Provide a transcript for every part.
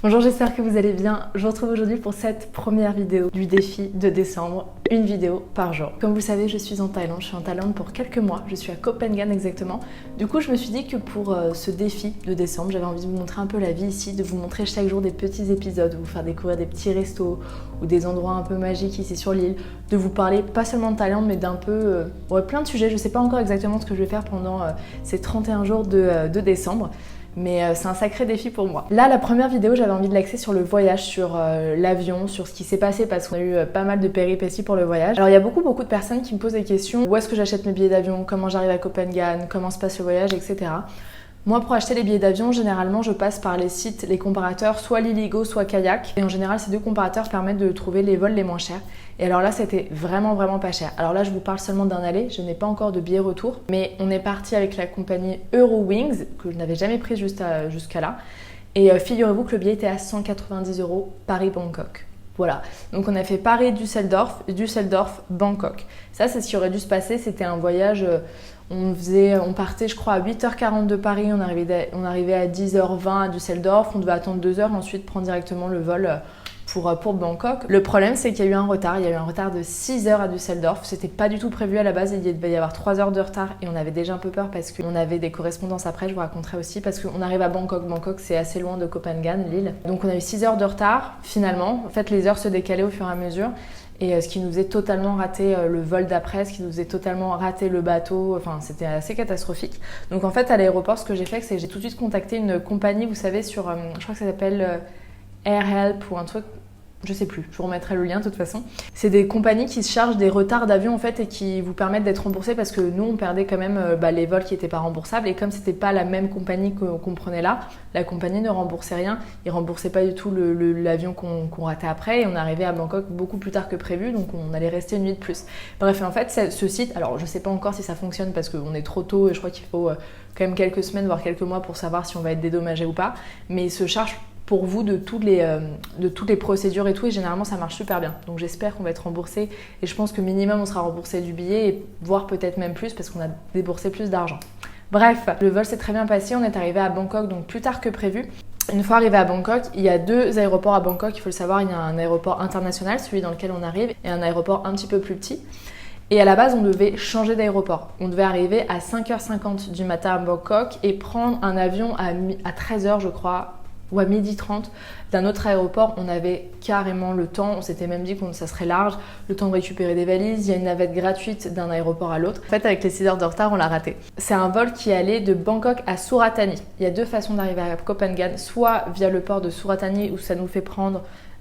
Bonjour, j'espère que vous allez bien. Je vous retrouve aujourd'hui pour cette première vidéo du défi de décembre, une vidéo par jour. Comme vous le savez, je suis en Thaïlande, je suis en Thaïlande pour quelques mois, je suis à Koh Phangan exactement. Du coup, je me suis dit que pour ce défi de décembre, j'avais envie de vous montrer un peu la vie ici, de vous montrer chaque jour des petits épisodes, de vous faire découvrir des petits restos ou des endroits un peu magiques ici sur l'île, de vous parler pas seulement de Thaïlande mais d'un peu, plein de sujets. Je sais pas encore exactement ce que je vais faire pendant ces 31 jours de décembre. Mais c'est un sacré défi pour moi. Là, la première vidéo, j'avais envie de l'axer sur le voyage, sur l'avion, sur ce qui s'est passé parce qu'on a eu pas mal de péripéties pour le voyage. Alors il y a beaucoup de personnes qui me posent des questions. Où est-ce que j'achète mes billets d'avion? Comment j'arrive à Koh Phangan? Comment se passe le voyage, etc. Moi, pour acheter les billets d'avion, généralement, je passe par les sites, les comparateurs, soit Liligo, soit Kayak. Et en général, ces deux comparateurs permettent de trouver les vols les moins chers. Et alors là, c'était vraiment pas cher. Alors là, je vous parle seulement d'un aller, je n'ai pas encore de billet retour. Mais on est parti avec la compagnie Eurowings, que je n'avais jamais prise jusqu'à là. Et figurez-vous que le billet était à 190 € Paris-Bangkok. Voilà, donc on a fait Paris-Düsseldorf, Düsseldorf-Bangkok. Ça, c'est ce qui aurait dû se passer, c'était un voyage... On partait je crois à 8h40 de Paris, on arrivait à 10h20 à Düsseldorf, on devait attendre 2 heures, ensuite prendre directement le vol pour Bangkok. Le problème c'est qu'il y a eu un retard, de 6 heures à Düsseldorf, c'était pas du tout prévu à la base, il devait y avoir 3 heures de retard et on avait déjà un peu peur parce qu'on avait des correspondances après, je vous raconterai aussi, parce qu'on arrive à Bangkok, c'est assez loin de Koh Phangan, l'île. Donc on a eu 6 heures de retard finalement, en fait les heures se décalaient au fur et à mesure. Et ce qui nous faisait totalement rater le vol d'après, ce qui nous faisait totalement rater le bateau, enfin c'était assez catastrophique. Donc en fait à l'aéroport ce que j'ai fait c'est que j'ai tout de suite contacté une compagnie, vous savez sur, je crois que ça s'appelle AirHelp ou un truc, je sais plus, je vous remettrai le lien de toute façon. C'est des compagnies qui se chargent des retards d'avion en fait et qui vous permettent d'être remboursés parce que nous on perdait quand même les vols qui n'étaient pas remboursables et comme c'était pas la même compagnie qu'on prenait là, la compagnie ne remboursait rien, ils remboursaient pas du tout l'avion qu'on ratait après et on arrivait à Bangkok beaucoup plus tard que prévu donc on allait rester une nuit de plus. Bref, en fait ce site, alors je sais pas encore si ça fonctionne parce qu'on est trop tôt et je crois qu'il faut quand même quelques semaines voire quelques mois pour savoir si on va être dédommagé ou pas, mais il se charge pour vous de toutes les procédures et tout, et généralement ça marche super bien. Donc j'espère qu'on va être remboursé et je pense que minimum on sera remboursé du billet et voire peut-être même plus parce qu'on a déboursé plus d'argent. Bref, le vol s'est très bien passé, on est arrivé à Bangkok donc plus tard que prévu. Une fois arrivé à Bangkok, il y a 2 aéroports à Bangkok, il faut le savoir, il y a un aéroport international, celui dans lequel on arrive, et un aéroport un petit peu plus petit. Et à la base, on devait changer d'aéroport. On devait arriver à 5h50 du matin à Bangkok et prendre un avion à 13h je crois, ou à 12h30 d'un autre aéroport. On avait carrément le temps, on s'était même dit que ça serait large, le temps de récupérer des valises, il y a une navette gratuite d'un aéroport à l'autre. En fait, avec les 6 heures de retard, on l'a raté. C'est un vol qui allait de Bangkok à Surat Thani. Il y a 2 façons d'arriver à Koh Phangan, soit via le port de Surat Thani où ça nous fait prendre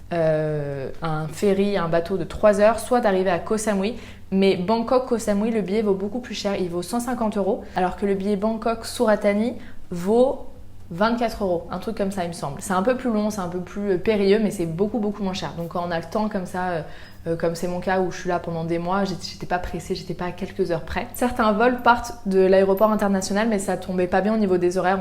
un ferry, un bateau de 3 heures, soit d'arriver à Koh Samui. Mais Bangkok-Koh Samui, le billet vaut beaucoup plus cher, il vaut 150 €, alors que le billet Bangkok-Surat Thani vaut 24 €, un truc comme ça il me semble. C'est un peu plus long, c'est un peu plus périlleux, mais c'est beaucoup moins cher. Donc quand on a le temps comme ça, comme c'est mon cas où je suis là pendant des mois, j'étais pas pressée, j'étais pas à quelques heures près. Certains vols partent de l'aéroport international, mais ça tombait pas bien au niveau des horaires.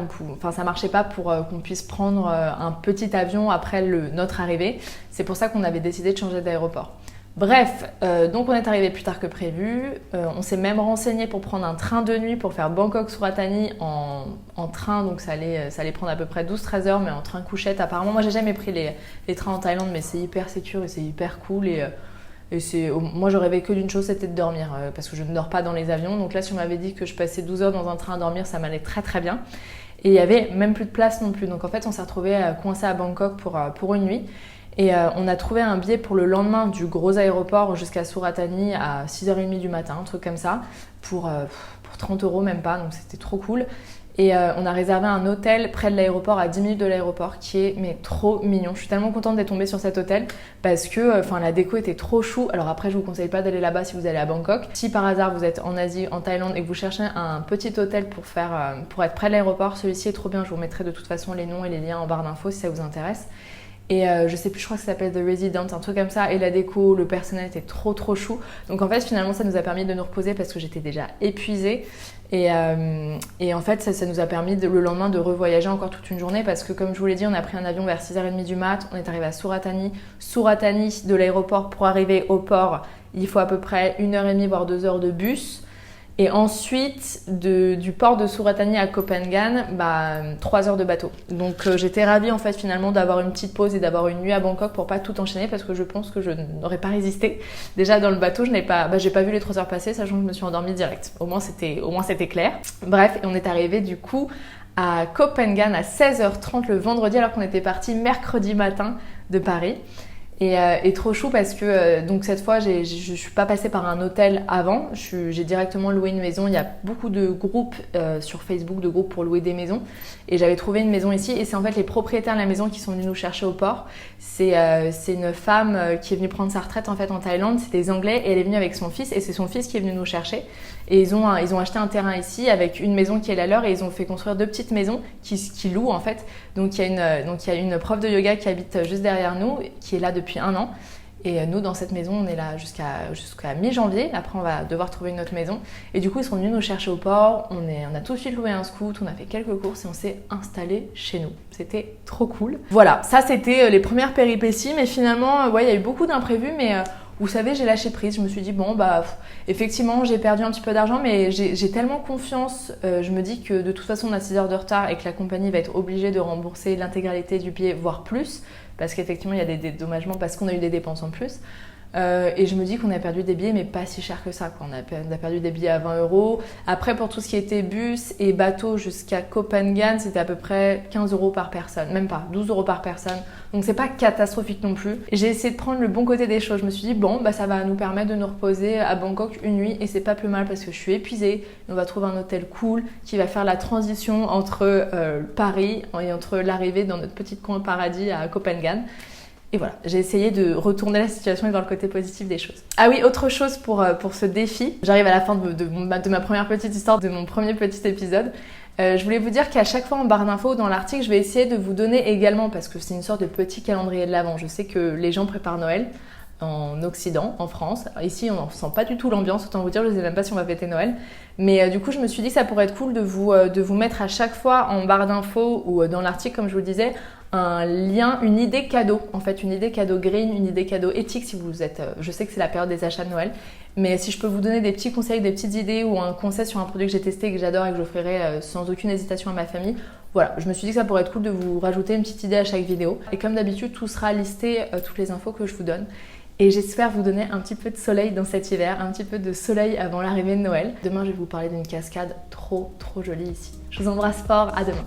Ça marchait pas pour qu'on puisse prendre un petit avion après notre arrivée. C'est pour ça qu'on avait décidé de changer d'aéroport. Bref, donc on est arrivé plus tard que prévu. On s'est même renseigné pour prendre un train de nuit pour faire Bangkok-Surat Thani en train. Donc ça allait prendre à peu près 12-13 heures, mais en train couchette apparemment. Moi j'ai jamais pris les trains en Thaïlande, mais c'est hyper sécure et c'est hyper cool. Moi je rêvais que d'une chose, c'était de dormir parce que je ne dors pas dans les avions. Donc là si on m'avait dit que je passais 12 heures dans un train à dormir, ça m'allait très bien. Et il y avait même plus de place non plus. Donc en fait on s'est retrouvé coincé à Bangkok pour une nuit. Et on a trouvé un billet pour le lendemain du gros aéroport jusqu'à Surat Thani à 6h30 du matin, un truc comme ça, pour 30 € même pas, donc c'était trop cool. Et on a réservé un hôtel près de l'aéroport, à 10 minutes de l'aéroport, qui est trop mignon. Je suis tellement contente d'être tombée sur cet hôtel parce que la déco était trop chou. Alors après, je vous conseille pas d'aller là-bas si vous allez à Bangkok. Si par hasard vous êtes en Asie, en Thaïlande et que vous cherchez un petit hôtel pour être près de l'aéroport, celui-ci est trop bien. Je vous mettrai de toute façon les noms et les liens en barre d'infos si ça vous intéresse. Et je sais plus, je crois que ça s'appelle The Resident, un truc comme ça. Et la déco, le personnel était trop chou. Donc en fait, finalement, ça nous a permis de nous reposer parce que j'étais déjà épuisée. Et en fait, ça nous a permis le lendemain de revoyager encore toute une journée parce que comme je vous l'ai dit, on a pris un avion vers 6h30 du mat. On est arrivé à Surat Thani. Surat Thani, de l'aéroport pour arriver au port, il faut à peu près 1h30 voire 2 heures de bus. Et ensuite, du port de Suratani à Koh Phangan, 3 heures de bateau. Donc j'étais ravie en fait finalement d'avoir une petite pause et d'avoir une nuit à Bangkok pour pas tout enchaîner parce que je pense que je n'aurais pas résisté. Déjà dans le bateau, j'ai pas vu les 3 heures passer, sachant que je me suis endormie direct. Au moins c'était clair. Bref, et on est arrivé du coup à Koh Phangan à 16h30 le vendredi alors qu'on était parti mercredi matin de Paris. Et trop chou parce que donc cette fois je suis pas passée par un hôtel avant, j'ai directement loué une maison. Il y a beaucoup de groupes sur Facebook, de groupes pour louer des maisons, et j'avais trouvé une maison ici et c'est en fait les propriétaires de la maison qui sont venus nous chercher au port. C'est une femme qui est venue prendre sa retraite en fait en Thaïlande, c'est des Anglais et elle est venue avec son fils et c'est son fils qui est venu nous chercher. Et ils ont acheté un terrain ici avec une maison qui est la leur et ils ont fait construire 2 petites maisons qui louent en fait. Donc il y a une prof de yoga qui habite juste derrière nous, qui est là depuis 1 an. Et nous, dans cette maison, on est là jusqu'à mi-janvier. Après, on va devoir trouver une autre maison. Et du coup, ils sont venus nous chercher au port. On a tout de suite loué un scoot, on a fait quelques courses et on s'est installé chez nous. C'était trop cool. Voilà, ça c'était les premières péripéties. Mais finalement, il y a eu beaucoup d'imprévus. Mais vous savez, j'ai lâché prise. Je me suis dit, effectivement, j'ai perdu un petit peu d'argent. Mais j'ai tellement confiance. Je me dis que de toute façon, on a 6 heures de retard et que la compagnie va être obligée de rembourser l'intégralité du billet, voire plus. Parce qu'effectivement, il y a des dédommagements parce qu'on a eu des dépenses en plus. Et je me dis qu'on a perdu des billets, mais pas si cher que ça, quoi. On a perdu des billets à 20 €. Après, pour tout ce qui était bus et bateau jusqu'à Koh Phangan, c'était à peu près 15 € par personne. Même pas, 12 € par personne. Donc, c'est pas catastrophique non plus. J'ai essayé de prendre le bon côté des choses. Je me suis dit, ça va nous permettre de nous reposer à Bangkok une nuit. Et c'est pas plus mal parce que je suis épuisée. On va trouver un hôtel cool qui va faire la transition entre Paris et entre l'arrivée dans notre petit coin paradis à Koh Phangan. Et voilà, j'ai essayé de retourner la situation et voir le côté positif des choses. Ah oui, autre chose pour ce défi. J'arrive à la fin de ma première petite histoire, de mon premier petit épisode. Je voulais vous dire qu'à chaque fois en barre d'infos dans l'article, je vais essayer de vous donner également, parce que c'est une sorte de petit calendrier de l'Avent. Je sais que les gens préparent Noël en Occident, en France. Ici, on n'en sent pas du tout l'ambiance, autant vous dire, je ne sais même pas si on va fêter Noël. Mais du coup, je me suis dit que ça pourrait être cool de vous mettre à chaque fois en barre d'infos ou dans l'article, comme je vous le disais, un lien, une idée cadeau, en fait, une idée cadeau green, une idée cadeau éthique si vous êtes... je sais que c'est la période des achats de Noël, mais si je peux vous donner des petits conseils, des petites idées ou un conseil sur un produit que j'ai testé, que j'adore et que j'offrirai sans aucune hésitation à ma famille, voilà, je me suis dit que ça pourrait être cool de vous rajouter une petite idée à chaque vidéo. Et comme d'habitude, tout sera listé, toutes les infos que je vous donne. Et j'espère vous donner un petit peu de soleil dans cet hiver, un petit peu de soleil avant l'arrivée de Noël. Demain, je vais vous parler d'une cascade trop jolie ici. Je vous embrasse fort, à demain.